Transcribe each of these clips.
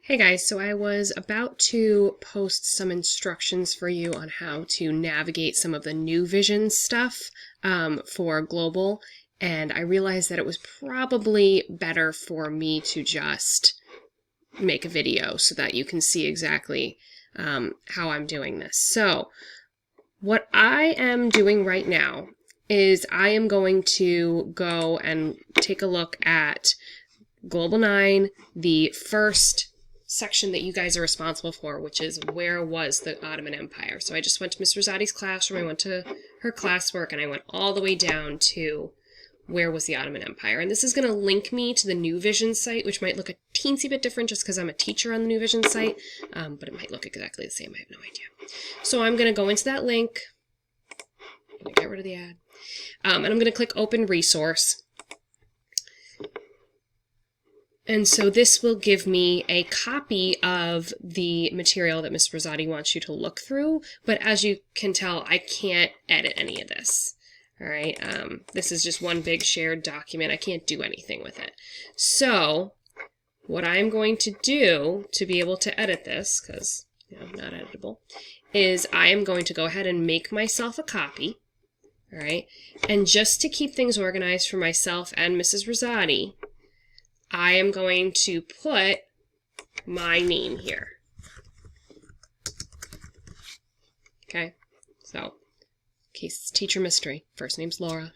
Hey guys, so I was about to post some instructions for you on how to navigate some of the New Vision stuff for global, and I realized that it was probably better for me to just make a video so that you can see exactly how I'm doing this. So what I am doing right now is I am going to go and take a look at Global 9, the first section that you guys are responsible for, which is where was the Ottoman Empire. So I just went to Ms. Rosati's classroom, I went to her classwork, and I went all the way down to where was the Ottoman Empire. And this is going to link me to the New Vision site, which might look a teensy bit different just because I'm a teacher on the New Vision site, but it might look exactly the same. I have no idea. So I'm going to go into that link. I'm going to get rid of the ad. And I'm going to click Open Resource. And so this will give me a copy of the material that Ms. Rosati wants you to look through, but as you can tell, I can't edit any of this. All right, this is just one big shared document. I can't do anything with it. So what I'm going to do to be able to edit this, because not editable, is I am going to go ahead and make myself a copy. All right, and just to keep things organized for myself and Mrs. Rosati, I am going to put my name here. Okay, so in case it's teacher mystery, first name's Laura.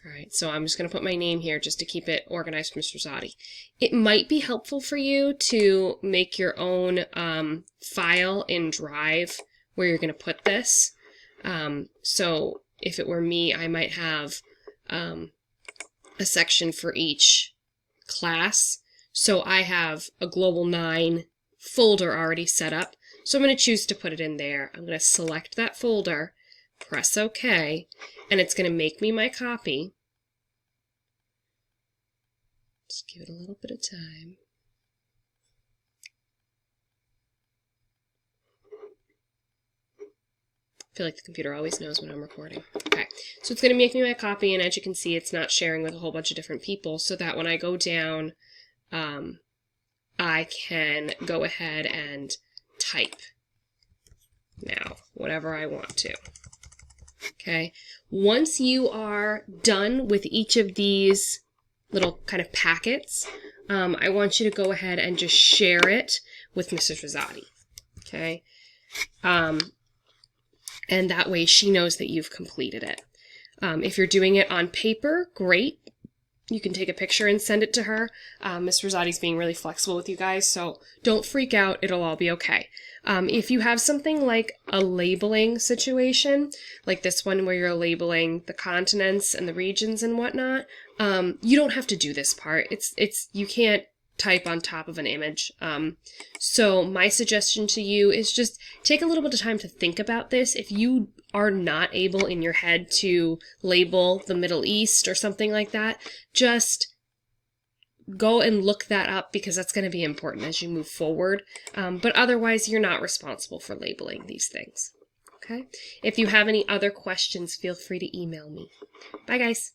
All right, so I'm just going to put my name here just to keep it organized for Mr. Rosati. It might be helpful for you to make your own file in Drive where you're going to put this. So if it were me, I might have a section for each class. So I have a Global 9 folder already set up. So I'm going to choose to put it in there. I'm going to select that folder, press OK, and it's going to make me my copy. Just give it a little bit of time. I feel like the computer always knows when I'm recording. Okay, so it's going to make me my copy, and as you can see, it's not sharing with a whole bunch of different people, so that when I go down, I can go ahead and type now, whatever I want to. Okay, once you are done with each of these little kind of packets, I want you to go ahead and just share it with Mrs. Rosati. Okay. And that way she knows that you've completed it. If you're doing it on paper, great. You can take a picture and send it to her. Ms. Rosati's being really flexible with you guys, so don't freak out. It'll all be okay. If you have something like a labeling situation, like this one where you're labeling the continents and the regions and whatnot, you don't have to do this part. You can't type on top of an image. So my suggestion to you is just take a little bit of time to think about this. If you are not able in your head to label the Middle East or something like that, just go and look that up because that's going to be important as you move forward. But otherwise, you're not responsible for labeling these things. Okay? If you have any other questions, feel free to email me. Bye, guys.